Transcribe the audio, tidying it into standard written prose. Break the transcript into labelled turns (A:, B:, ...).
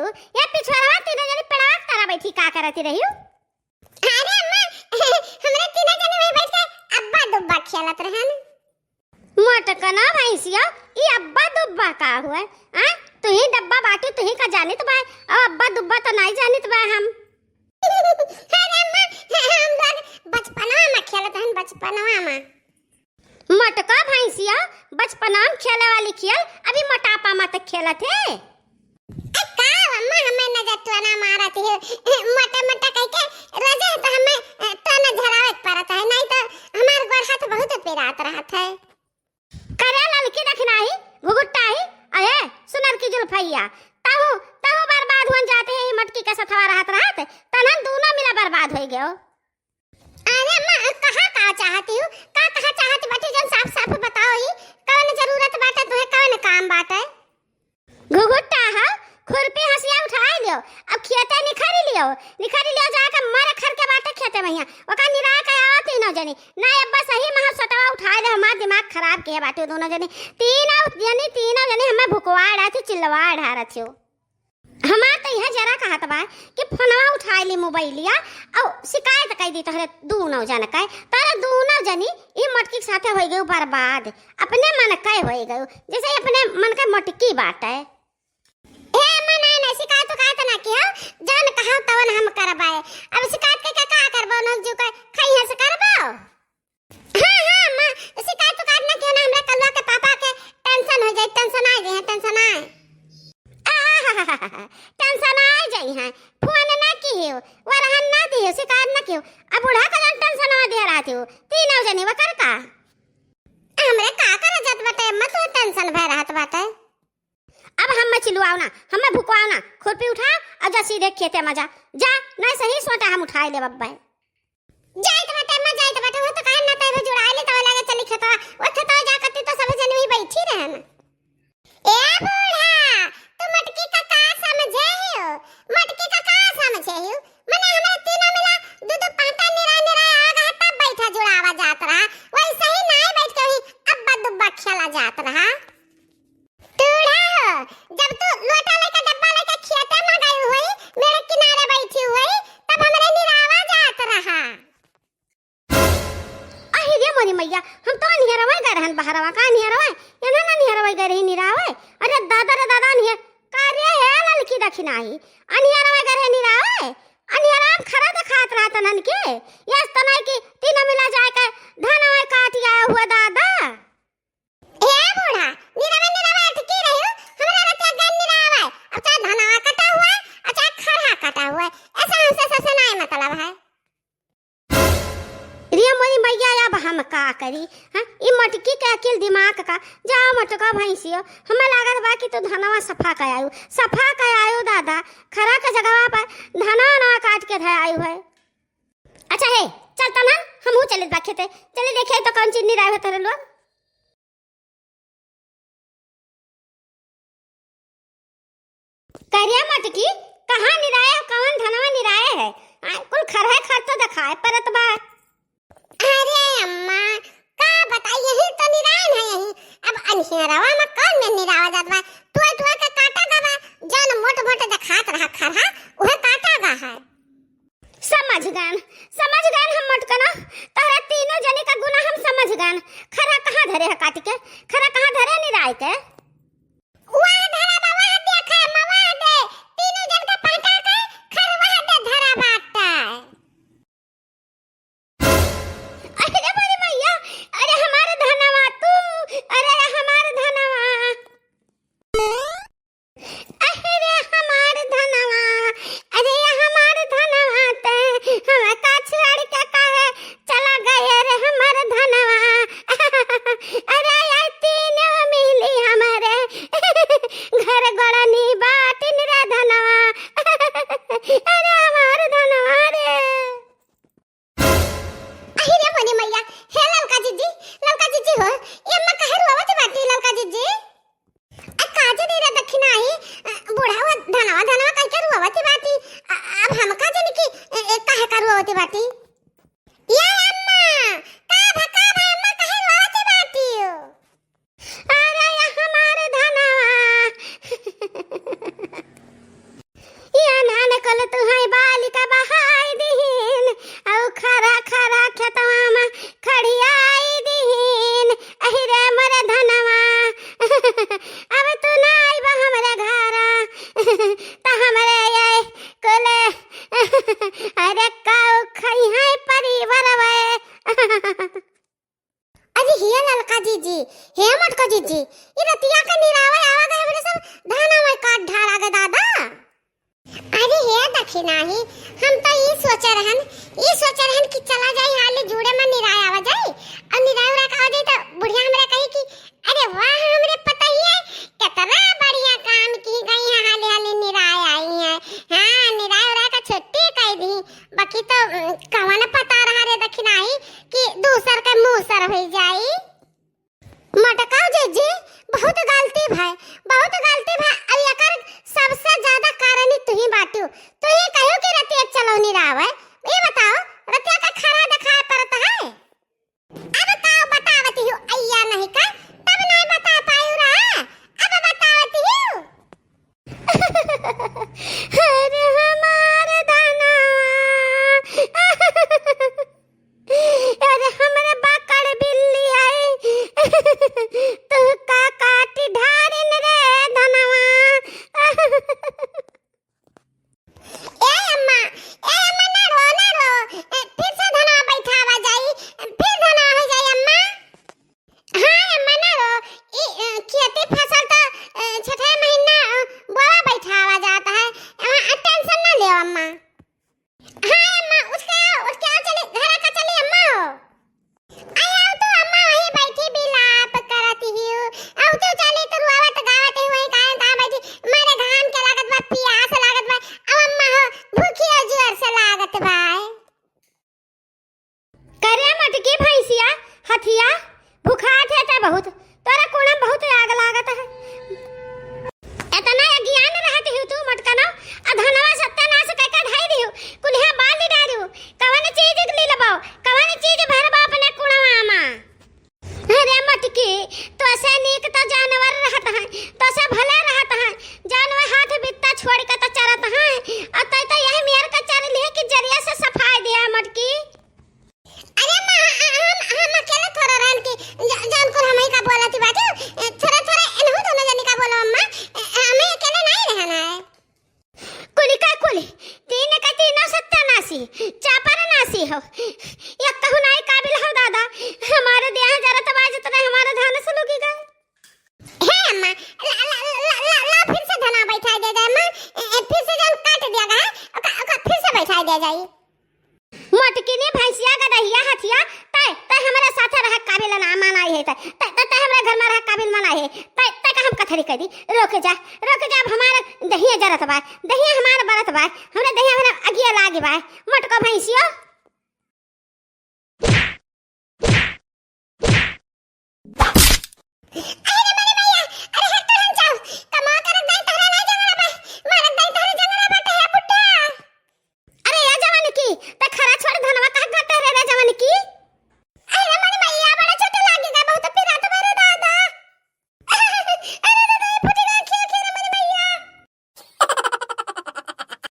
A: हो ये पिछवाड़ा तीनों जने पेड़वा तारा बैठी का करती रही हो?
B: अरे अम्मा हमरे तीनों जने वही बैठ के अब्बा दुब्बा खेलत रहन।
A: मोटकना भैंसिया ई अब्बा दुब्बा का हुआ हां? तू ही डब्बा बाटी तू ही का जानित बा और अब्बा दुब्बा तो नहीं जानित बा हम।
B: अरे अम्मा हम लोग बचपनवा में खेलत हन बचपनवा में।
A: मटका भैंसिया बचपना में खेले वाली खेल अभी मोटापा में तक खेलत है।
B: का अम्मा हमें नजर तो ना मारत है मोटा मोटा कह के रोजे तो हमें तो न झरावत परत है नहीं तो हमार गोड़ हाथ बहुत पिरात रहत है।
A: करे ललकी देखनाही घुघुटाही अये सुनर की जुल्फैया ताहू ताहू बर्बाद हो जाते हैं मटकी के सथवा रहत तनन दोनों मिला बर्बाद हो गयो।
B: अरे अम्मा कहां का चाहती हूं का कहां चाहती बाटे जन साफ साफ बताओ ही कौन जरूरत बाटे तुहे कौन काम बाटे?
A: घुघुटा हा खुरपी हसिया उठाई लियो अब खेते निखरी लियो जाके मर खर के बाटे खेते भैया ओका निरा के आवत ही न जनी ना अब्बा सही मह सटवा उठाए ले हमार दिमाग खराब किए बाटे दोनों जनी तीनों जनी हमें भुकवा डाती चिल्लवा ढारा थियो। हमार तो यह जरा कहत बा कि फोनवा उठाई ली मोबाइलिया और शिकायत कई दी तोहरे दोनों जन के तारा दोनों जनी ई मटकी के साथे होई गयो बर्बाद अपने मन के होई गयो जैसे अपने मन के मटकी बाटे।
B: ए मना ना शिकायत तो ना कियो जान कहां तवन हम करबाए अब शिकायत के का करबो न जो के खइया से करबो। हां मां शिकायत तो ना कियो ना हमरा कलवा के पापा के टेंशन हो जाए टेंशन आ गए टेंशन आए
A: टेंशन आ जाई है फोन ना कियो वरहन ना दियो शिकायत ना कियो अब बूढ़ा का टेंशन आ दे रहा थियो तीनों जने वकर का
B: हमरे का कर जत बटे मत टेंशन भय रहत बाटे।
A: अब हम चिलवाओ ना हमें भुकवाओ ना खुरपी उठा और जा सीधे खेते में जा नहीं सही सोटा हम उठाई ले बब्बा
B: जाइत बटे वो तो काहे ना ते जुड़ाई ले तो लगे चली खेता वो खेता जा करती तो सब जन भी बैठी रहन। ए बूढ़ा तू मटकी का समझे हो मटकी का समझे हो मने हमरा तीनों मिला दो पाटा निरा आगा तब बैठा जुड़ावा जात रहा वैसे ही नहीं बैठ के अब्बा दुब्बा खेला जात रहा। जब तू लोटा लेके डब्बा लेके खेते में गई हुई मेरे किनारे बैठी हुई तब हमरे निरावा जात रहा।
A: अहि रे मोरी मैया हम तो निहरवा गए रहन बहरवा का निहरवा एना ना निहरवा गए रही निरावे अरे दादा रे दादा निहर कार्य है ललकी दखिनाही अनिहरवा गए रहे निरावे अनिहराम खरा दिखात रहा तनन के यस तनाई की तीनों मिला जाए के धनवा काट आया हुआ दादा।
B: ए बूढ़ा निरावा ठकी रही हो हमरा रते गन निरावा अब चाहे धनवा कटा हुआ है चाहे खरहा कटा हुआ है ऐसा हमसे सबसे नहीं मतलब है।
A: रे मोरी मैया अब हम का करी हां ई मटकी के अकेल दिमाग का जाओ मटका भैंसियो हमें लागत बा कि तू धनवा सफा का आयो दादा खरा का जगह पर धनवा ना काट के ध आयो है। अच्छा है चलता ना हमहू चले बा खेते चले देखे तो कौन चीज निराय होत रहलो करिया मटकी कहां निराय कौन धनवा निराय है कुल खरहा खर तो दिखाए परत बा।
B: अरे अम्मा का बताइए ही तो निरान है यही अब अनहेरवा में कौन में निरावा जात बा तू के काटा दबा जन मोट दिखात रहा खरहा वह काटा गा है।
A: समझ गए हम मटकना तोरे तीनों जने का गुना हम समझ गए खरा कहां धरे है काट के खरा कहां धरे निराय के
B: वहां धरा बा वहां देखे मवा दे तीनों जन का पाटा के खर वहां दे धरा बाटा।
A: अरे बड़ी मैया अरे हमारे धनवा तू अरे हमारे धनवा ते हम का छाड़ के काहे चला गए रे हमारे धनवा अरे यार तीनों मिली हमारे
B: जी ये रतिया का निरावा आवा गए हमरे सब धाना में काट ढार आ गए दादा। अरे हे दखिना ही हम तो ये सोच रहन कि चला जाई हाले जुड़े में निराय आवा जाई और निराय उरा का आ जाई तो बुढ़िया हमरा कही कि अरे वाह हमरे पता ही है कितना बढ़िया काम की गई है हाले हाले निराय आई है। हां निराय उरा का छुट्टी कह दी बाकी तो कवन पता रहा रे दखिना ही कि दूसर का मुंह सर हो जाई। मटकाओ जी बहुत गलती भाई अब एकर सबसे ज्यादा कारण ही तू ही बाटू तो ये कहो कि रतिया चलो निरावे ये बताओ रतिया का खरा दिखाए पड़ता है। अब बतावती हूँ अय्या नहीं का तब नहीं बता पायू रहा अब बतावती हूँ।
A: अरे हमारे दाना अरे हमरे बाकड़ बिल्ली आई तू का काटी ढारिन रे धनवा।
B: ए अम्मा ना रो फिर से धनवा बैठावा जाई फिर धनवा हो जाई अम्मा। हां अम्मा ना रो खेती फसल तो छठे महीना बोरा बैठावा जाता है टेंशन ना ले अम्मा। हां अम्मा उसके चले घर का चली अम्मा हो आया तो अम्मा वही बैठी बिलाप करती हूँ अब तो चले तो रुआवत गावत हुई का बैठी मारे घाम के लागत बा प्यास लागत बा अब अम्मा हो भूखी और जोर से लागत बा।
A: करे मटकी भैंसिया हथिया भूखात है ता बहुत तोरा कोना बहुत आग लागत है इतना ज्ञान रहत है तू मटका ना अधनवा सत्यानाश कह के ढाई दियो कुल्हा बाल डारू कवन चीज ले लबाओ कवन चीज भरबा अपने कुणवा में। अरे मटकी तो से नीक तो जानवर रहत है तो से भले रहत है जानवर हाथ बित्ता छोड़ के तो चरत है और तो यही मेर का चर ले कि जरिया से सफाई दिया मटकी।
B: अरे मां हम अकेले थोड़ा रहन की जान को हम ही का बोलती बाटू थोड़ा एनहु दोनों जनी का बोलो अम्मा हमें अकेले नहीं रहना है।
A: कुली तीन का तीनों सत्यानाशी चापर नासी हो या कहू नहीं काबिल हो दादा हमारे देह जरा तबाज तो हमारे धान से लुकी गए।
B: हे अम्मा ला फिर से धना बैठा दे जाए अम्मा फिर से जान काट दिया गया फिर से बैठा दे जाए।
A: मटकी ने भैंसिया गदहिया हथिया तय हमारे साथ रह काबिल ना माना है तय हमारे घर में रह काबिल माना है तय का हम कथरी कह दी रोक जा अब हमारा दहिया जरत बा दहिया हमारा बरत बा हमरा दहिया हमरा अगिया लागे बा मटका भैंसियो।